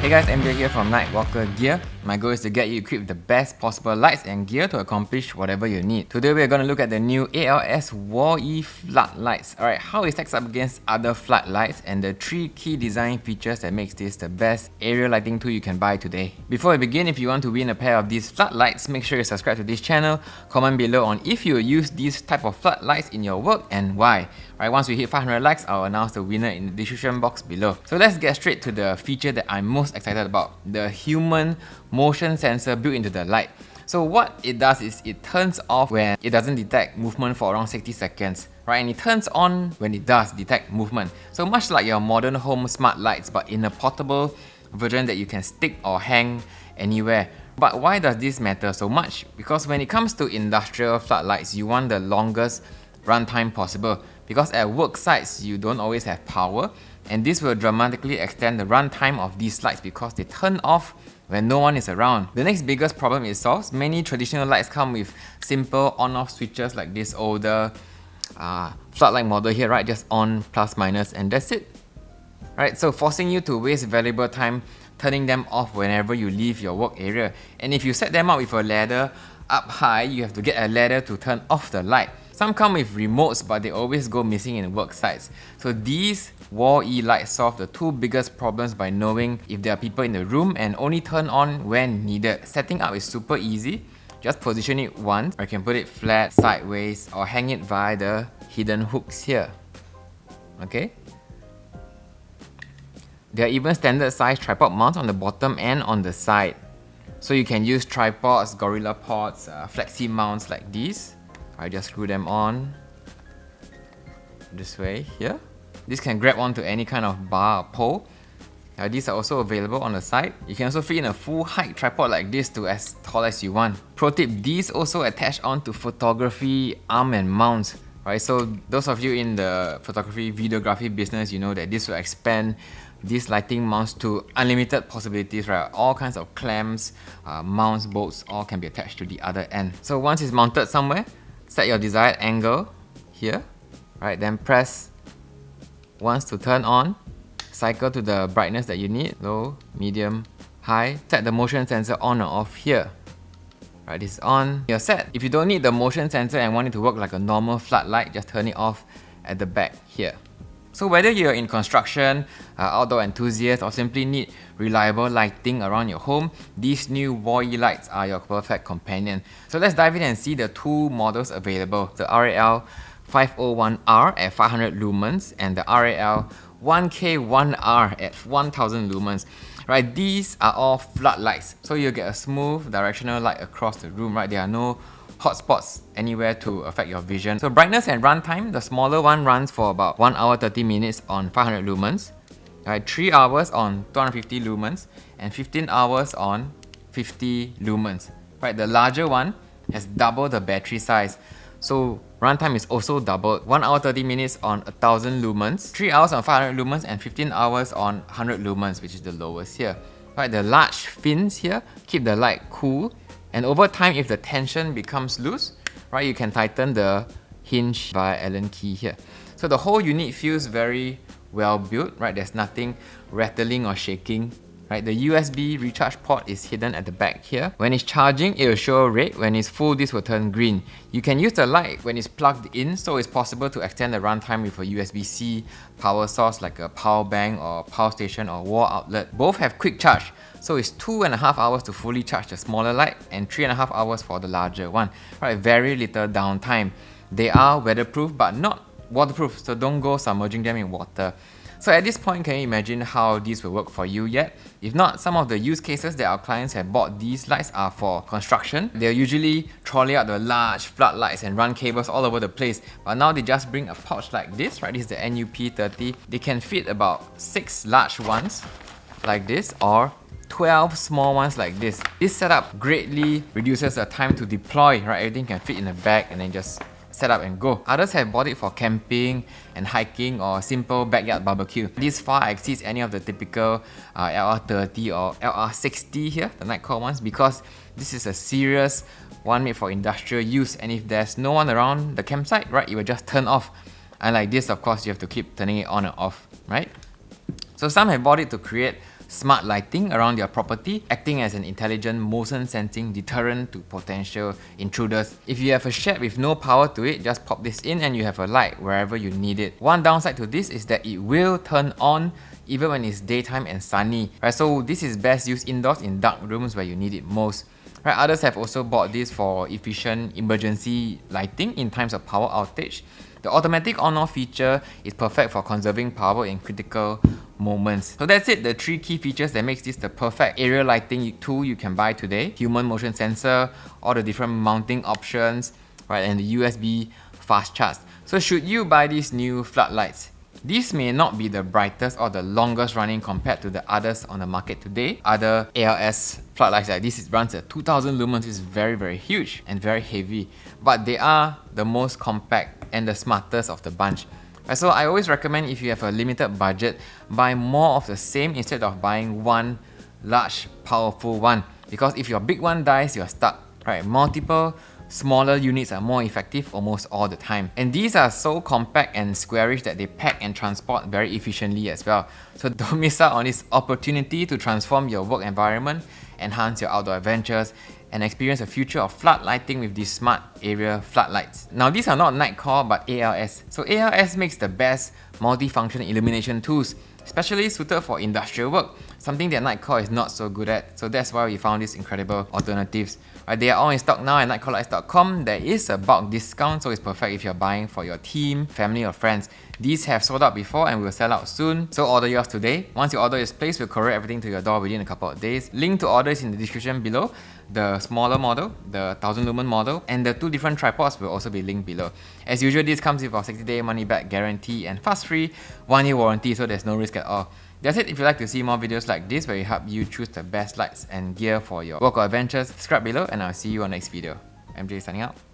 Hey guys, MJ here from Nightwalker Gear. My goal is to get you equipped with the best possible lights and gear to accomplish whatever you need. Today we're going to look at the new ALS Wall-E floodlights. Alright, how it stacks up against other floodlights and the 3 key design features that makes this the best area lighting tool you can buy today. Before we begin, if you want to win a pair of these floodlights, make sure you subscribe to this channel, comment below on if you use these type of floodlights in your work and why. Alright, once we hit 500 likes, I'll announce the winner in the description box below. So let's get straight to the feature that I'm most excited about, the human motion sensor built into the light. So what it does is it turns off when it doesn't detect movement for around 60 seconds, right? And it turns on when it does detect movement. So much like your modern home smart lights, but in a portable version that you can stick or hang anywhere. But why does this matter so much? Because when it comes to industrial floodlights, you want the longest runtime possible. Because at work sites, you don't always have power, and this will dramatically extend the runtime of these lights because they turn off when no one is around. The next biggest problem it solves, many traditional lights come with simple on-off switches like this older floodlight model here, right? Just on, plus, minus, and that's it. Right, so forcing you to waste valuable time turning them off whenever you leave your work area. And if you set them up with a ladder up high, you have to get a ladder to turn off the light. Some come with remotes, but they always go missing in work sites. So these Wall-E lights solve the 2 biggest problems by knowing if there are people in the room and only turn on when needed. Setting up is super easy. Just position it once, or you can put it flat, sideways, or hang it via the hidden hooks here. Okay? There are even standard size tripod mounts on the bottom and on the side. So you can use tripods, gorilla pods, flexi mounts like these. I just screw them on this way here. This can grab onto any kind of bar or pole. These are also available on the side. You can also fit in a full height tripod like this to as tall as you want. Pro tip, these also attach onto photography arm and mounts. Right, so those of you in the photography, videography business, you know that this will expand these lighting mounts to unlimited possibilities, right? All kinds of clamps, mounts, bolts, all can be attached to the other end. So once it's mounted somewhere, set your desired angle here, right? Then press once to turn on, cycle to the brightness that you need, low, medium, high. Set the motion sensor on or off here. Right, this is on, you're set. If you don't need the motion sensor and want it to work like a normal floodlight, just turn it off at the back here. So whether you're in construction, outdoor enthusiast, or simply need reliable lighting around your home, these new Wall-E lights are your perfect companion. So let's dive in and see the 2 models available. The RAL 501R at 500 lumens and the RAL 1K1R at 1000 lumens. Right, these are all floodlights, so you'll get a smooth directional light across the room, right? There are no hotspots anywhere to affect your vision. So brightness and runtime, the smaller one runs for about 1 hour 30 minutes on 500 lumens, right? 3 hours on 250 lumens, and 15 hours on 50 lumens. Right, the larger one has double the battery size. So runtime is also doubled, 1 hour 30 minutes on 1000 lumens, 3 hours on 500 lumens, and 15 hours on 100 lumens, which is the lowest here. Right, the large fins here keep the light cool, and over time, if the tension becomes loose, right, you can tighten the hinge via Allen key here. So the whole unit feels very well built, right? There's nothing rattling or shaking. Right, the USB recharge port is hidden at the back here. When it's charging, it will show red. When it's full, this will turn green. You can use the light when it's plugged in, so it's possible to extend the runtime with a USB-C power source like a power bank or power station or wall outlet. Both have quick charge, so it's 2.5 hours to fully charge the smaller light and 3.5 hours for the larger one. Right, very little downtime. They are weatherproof but not waterproof, so don't go submerging them in water. So at this point, can you imagine how these will work for you yet? If not, some of the use cases that our clients have bought these lights are for construction. They'll usually trolley out the large floodlights and run cables all over the place. But now they just bring a pouch like this, right? This is the NUP30. They can fit about 6 large ones like this or 12 small ones like this. This setup greatly reduces the time to deploy, right? Everything can fit in a bag and then just set up and go. Others have bought it for camping and hiking or simple backyard barbecue. This far exceeds any of the typical LR30 or LR60 here, the Nightcore ones, because this is a serious one made for industrial use, and if there's no one around the campsite, right, it will just turn off. And like this, of course, you have to keep turning it on and off, right? So some have bought it to create smart lighting around your property, acting as an intelligent motion sensing deterrent to potential intruders. If you have a shed with no power to it, just pop this in and you have a light wherever you need it. One downside to this is that it will turn on even when it's daytime and sunny. Right, so this is best used indoors in dark rooms where you need it most. Right, others have also bought this for efficient emergency lighting in times of power outage. The automatic on-off feature is perfect for conserving power in critical moments. So that's it, the 3 key features that makes this the perfect area lighting tool you can buy today. Human motion sensor, all the different mounting options, right, and the USB fast charge. So should you buy these new floodlights? These may not be the brightest or the longest running compared to the others on the market today. Other ALS floodlights like this runs at 2000 lumens, is very huge and very heavy, but they are the most compact and the smartest of the bunch. So I always recommend, if you have a limited budget, buy more of the same instead of buying one large powerful one, because if your big one dies, you're stuck. Right, multiple smaller units are more effective almost all the time. And these are so compact and squarish that they pack and transport very efficiently as well. So don't miss out on this opportunity to transform your work environment, enhance your outdoor adventures, and experience a future of flood lighting with these smart area floodlights. Now these are not Nightcore but ALS. So ALS makes the best multifunction illumination tools, especially suited for industrial work, something that Nightcore is not so good at. So that's why we found these incredible alternatives. Right, they are all in stock now at nightcorelights.com. There is a bulk discount, so it's perfect if you're buying for your team, family or friends. These have sold out before and will sell out soon, so order yours today. Once your order is placed, we'll courier everything to your door within a couple of days. Link to order is in the description below. The smaller model, the 1000 lumen model, and the 2 different tripods will also be linked below. As usual, this comes with our 60-day money-back guarantee and fast-free 1-year warranty, so there's no risk at all. That's it. If you'd like to see more videos like this where we help you choose the best lights and gear for your work or adventures, subscribe below and I'll see you on the next video. MJ signing out.